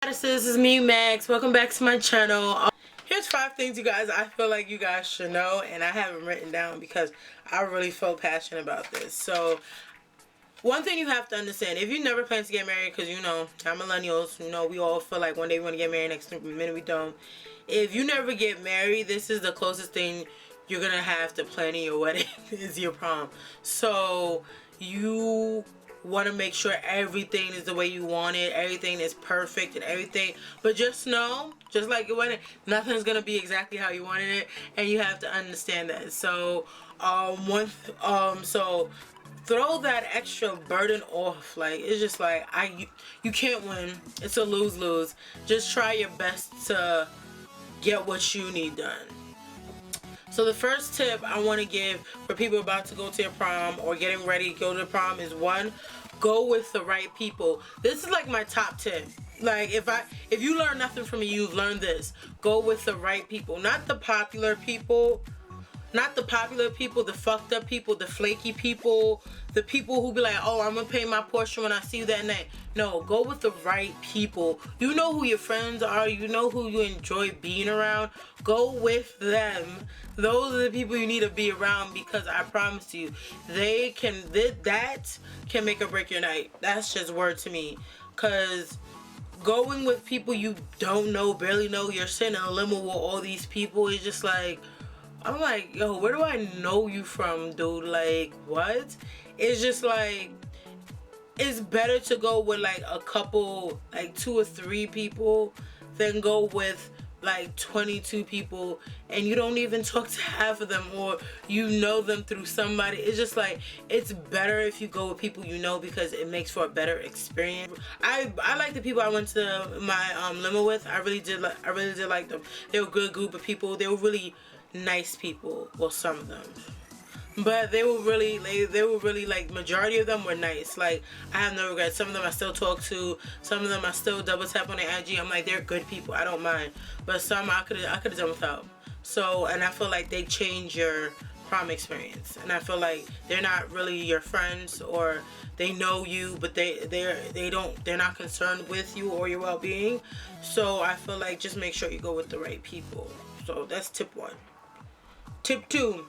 goddesses, it's me Max. Welcome back to my channel. Here's 5 things you guys I feel like you guys should know, and I have them written down because I really feel passionate about this. So one thing you have to understand, if you never plan to get married, because you know I'm millennials, you know we all feel like one day we want to get married, next minute we don't. If you never get married, this is the closest thing you're gonna have to planning your wedding is your prom. So you want to make sure everything is the way you want it, everything is perfect and everything, but just know, just like your wedding, nothing's gonna be exactly how you wanted it, and you have to understand that. So so throw that extra burden off. Like, it's just like you can't win, it's a lose-lose. Just try your best to get what you need done. So the first tip I want to give for people about to go to your prom or getting ready to go to the prom is, 1, go with the right people. This is like my top tip. Like, if you learn nothing from me, you've learned this. Go with the right people, not the popular people. Not the popular people, the fucked up people, the flaky people, the people who be like, oh, I'm gonna pay my portion when I see you that night. No, go with the right people. You know who your friends are, you know who you enjoy being around. Go with them. Those are the people you need to be around, because I promise you, that can make or break your night. That's just word to me. Cause going with people you don't know, barely know, you're sitting in a limo with all these people, is just like, I'm like, yo, where do I know you from, dude? Like, what? It's just like, it's better to go with like a couple, like 2 or 3 people, than go with like 22 people and you don't even talk to half of them, or you know them through somebody. It's just like, it's better if you go with people you know, because it makes for a better experience. I like the people I went to my limo with. I really did like them. They were a good group of people. They were really nice people. Well, some of them, but they were really like, majority of them were nice. Like, I have no regrets. Some of them I still talk to, some of them I still double tap on their IG. I'm like, they're good people, I don't mind. But some I could have done without. So, and I feel like they change your prom experience, and I feel like they're not really your friends, or they know you but they're not concerned with you or your well-being. So I feel like just make sure you go with the right people. So that's tip 1. Tip 2,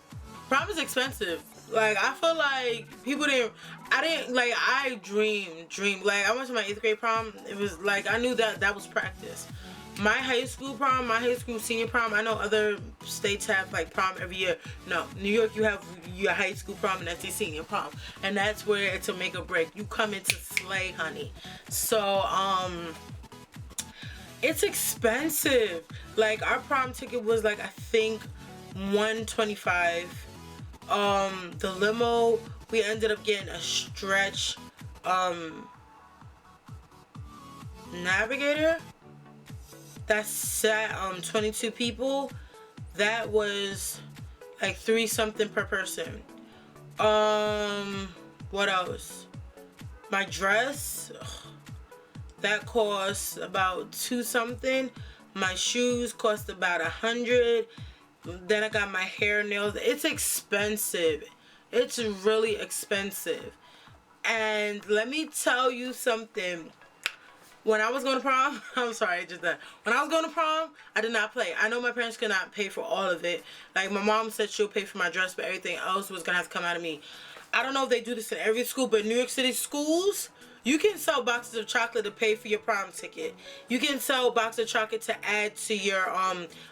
prom is expensive. Like, I feel like I dreamed. Like, I went to my 8th grade prom. It was like, I knew that was practice. My high school prom, my high school senior prom, I know other states have like prom every year. No, New York, you have your high school prom and that's your senior prom. And that's where it's a make or break. You come in to slay, honey. So, it's expensive. Like, our prom ticket was like, I think, $125. The limo, we ended up getting a stretch navigator that sat 22 people. That was like 3 something per person. What else? My dress, that cost about 2 something. My shoes cost about 100. Then I got my hair, nails. It's expensive. It's really expensive. And let me tell you something. When I was going to prom, I'm sorry, just that. When I was going to prom, I did not play. I know my parents could not pay for all of it. Like, my mom said she'll pay for my dress, but everything else was going to have to come out of me. I don't know if they do this in every school, but in New York City schools, you can sell boxes of chocolate to pay for your prom ticket. You can sell boxes of chocolate to add to your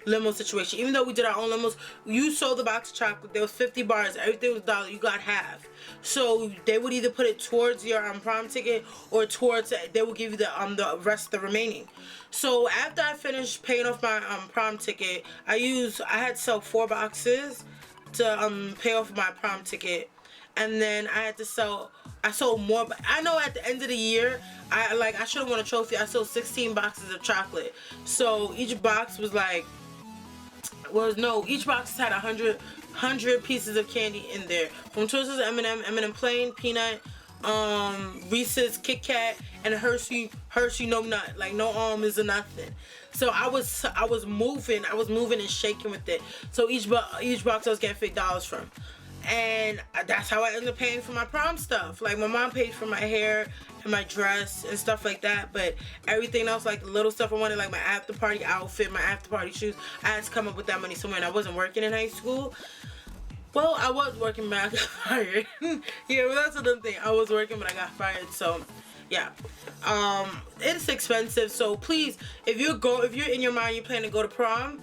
limo situation. Even though we did our own limos, you sold the box of chocolate. There was 50 bars. Everything was $1. You got half. So they would either put it towards your prom ticket, or towards, they would give you the rest, the remaining. So after I finished paying off my prom ticket, I had to sell 4 boxes to pay off my prom ticket. And then I sold more, but I know at the end of the year, I should have won a trophy. I sold 16 boxes of chocolate. So each box was like, each box had 100 pieces of candy in there. From Twizzlers, M&M Plain, Peanut, Reese's, Kit Kat, and Hershey no nut. Like, no almonds or nothing. So I was moving and shaking with it. So each box I was getting $50 from. And that's how I ended up paying for my prom stuff. Like, my mom paid for my hair and my dress and stuff like that, but everything else, like the little stuff I wanted, like my after party outfit, my after party shoes, I had to come up with that money somewhere, and I wasn't working in high school. Well, I was working, but I got fired. Yeah, well, that's another thing. I was working, but I got fired, so yeah. It's expensive, so please, if you're in your mind, you plan to go to prom,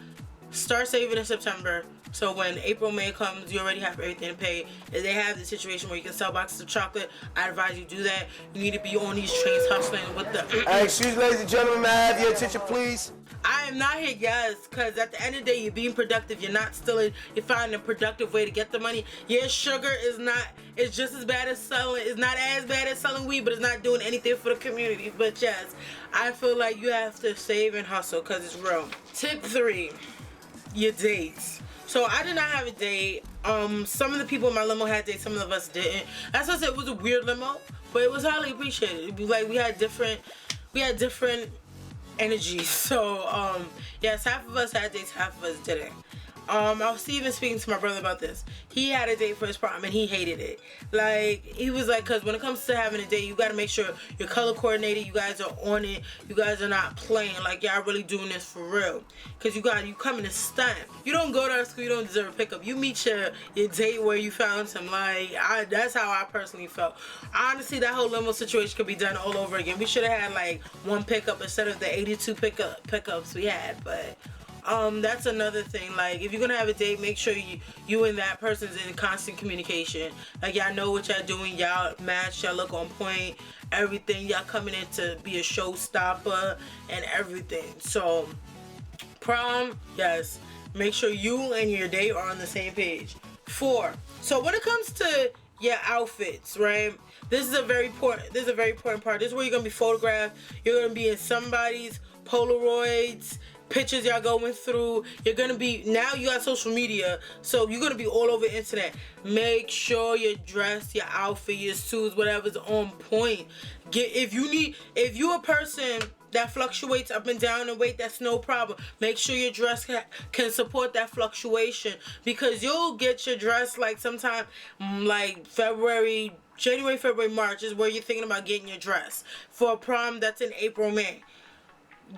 start saving in September. So when April, May comes, you already have everything to pay. If they have the situation where you can sell boxes of chocolate, I advise you do that. You need to be on these trains hustling with the... Excuse me, ladies and gentlemen, may I have your attention, please? I am not here, yes, because at the end of the day, you're being productive. You're not stealing. You're finding a productive way to get the money. Yeah, sugar is not... It's just as bad as selling... It's not as bad as selling weed, but it's not doing anything for the community. But yes, I feel like you have to save and hustle because it's real. Tip 3, your dates. So I did not have a date. Some of the people in my limo had dates, some of us didn't. That's why I said it was a weird limo, but it was highly appreciated. Like, we had different energies. So yes, half of us had dates, half of us didn't. I was even speaking to my brother about this. He had a date for his prom and he hated it. Like, he was like, because when it comes to having a date, you got to make sure you're color coordinated, you guys are on it, you guys are not playing, like y'all really doing this for real. Because you coming to stunt. You don't go to our school, you don't deserve a pickup. You meet your date where you found him. Like, that's how I personally felt. Honestly, that whole limo situation could be done all over again. We should have had like one pickup instead of the 82 pickups we had, but that's another thing. Like, if you're gonna have a date, make sure you and that person's in constant communication. Like, y'all know what y'all doing, y'all match, y'all look on point, everything. Y'all coming in to be a showstopper and everything. So prom, yes, make sure you and your date are on the same page. 4, so when it comes to your outfits, right, this is a very important part. This is where you're gonna be photographed. You're gonna be in somebody's Polaroids, pictures y'all going through. You're gonna be, now you got social media, so you're gonna be all over the internet. Make sure your dress, your outfit, your suits, whatever's on point. If you're a person that fluctuates up and down in weight, that's no problem. Make sure your dress can support that fluctuation, because you'll get your dress like sometime like January, February, March is where you're thinking about getting your dress. For a prom, that's in April, May.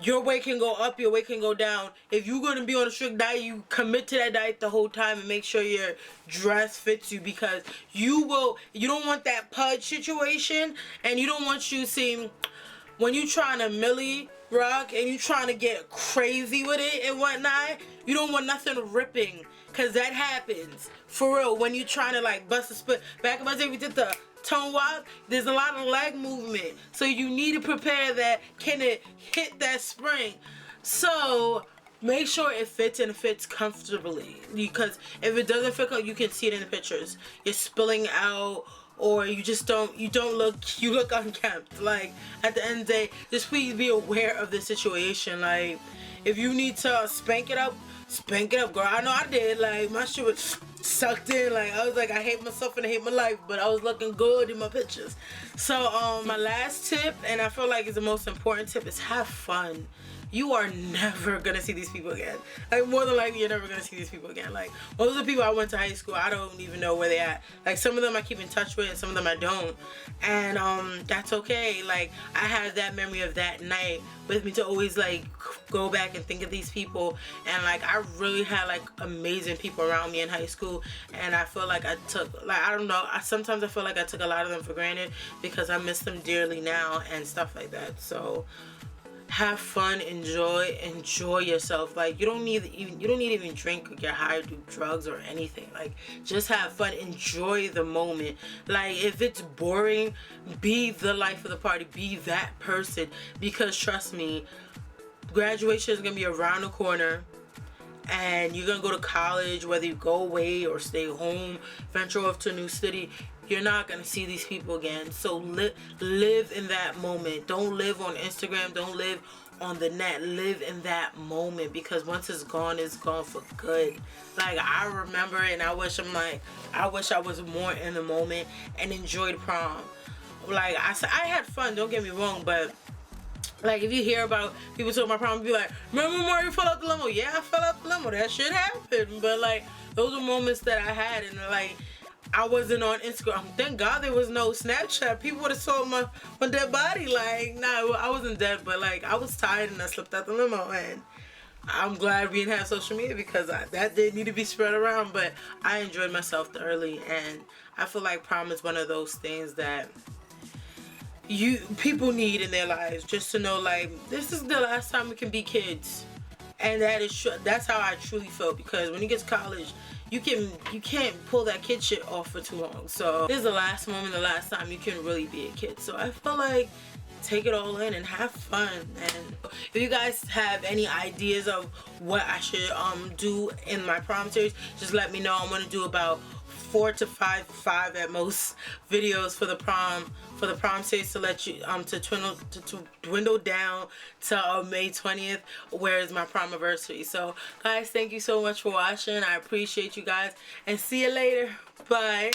Your weight can go up, your weight can go down. If you're going to be on a strict diet, you commit to that diet the whole time and make sure your dress fits you, because you don't want that pudge situation, and you don't want you seeing, when you trying to milli rock and you trying to get crazy with it and whatnot, you don't want nothing ripping, because that happens. For real, when you trying to like bust a split. Back in my day, we did the tone walk, there's a lot of leg movement, so you need to prepare that. Can it hit that spring? So make sure it fits, and it fits comfortably, because if it doesn't fit, you can see it in the pictures. You're spilling out, or you look unkempt. Like, at the end of the day, just please be aware of the situation. Like, if you need to spank it up, girl. I know I did. Like, my shit was sucked in. Like, I was like, I hate myself and I hate my life, but I was looking good in my pictures. So my last tip, and I feel like it's the most important tip, is have fun. You are never gonna see these people again. Like, more than likely, you're never gonna see these people again. Like, most of the people I went to high school, I don't even know where they at. Like, some of them I keep in touch with, and some of them I don't. And that's okay. Like, I have that memory of that night with me to always like go back and think of these people. And like, I really had like amazing people around me in high school, and I feel like I took, like, I don't know, sometimes I feel like I took a lot of them for granted, because I miss them dearly now and stuff like that. So have fun, enjoy yourself. Like, you don't need even drink or get high or do drugs or anything. Like, just have fun, enjoy the moment. Like, if it's boring, be the life of the party, be that person, because trust me, graduation is gonna be around the corner, and you're gonna go to college, whether you go away or stay home, venture off to a new city. You're not gonna see these people again. So live in that moment. Don't live on Instagram. Don't live on the net. Live in that moment, because once it's gone for good. Like, I remember it, and I wish I was more in the moment and enjoyed prom. Like, I had fun, don't get me wrong, but like, if you hear about people talking about prom, be like, remember Mario fell out the limo? Yeah, I fell out the limo. That shit happened. But like, those are moments that I had, and like, I wasn't on Instagram. Thank God there was no Snapchat. People would have saw my dead body. Like, nah, I wasn't dead, but like I was tired and I slept out the limo. And I'm glad we didn't have social media because that did need to be spread around. But I enjoyed myself thoroughly, and I feel like prom is one of those things that people need in their lives, just to know like this is the last time we can be kids. And that's how I truly felt, because when you get to college, you can't pull that kid shit off for too long. So this is the last moment, the last time you can really be a kid. So I feel like take it all in and have fun. And if you guys have any ideas of what I should do in my prom series, just let me know. I'm gonna do about 4 to 5 at most videos for the prom series to let you to dwindle down to May 20th, where is my prom anniversary. So guys, thank you so much for watching. I appreciate you guys, and see you later. Bye.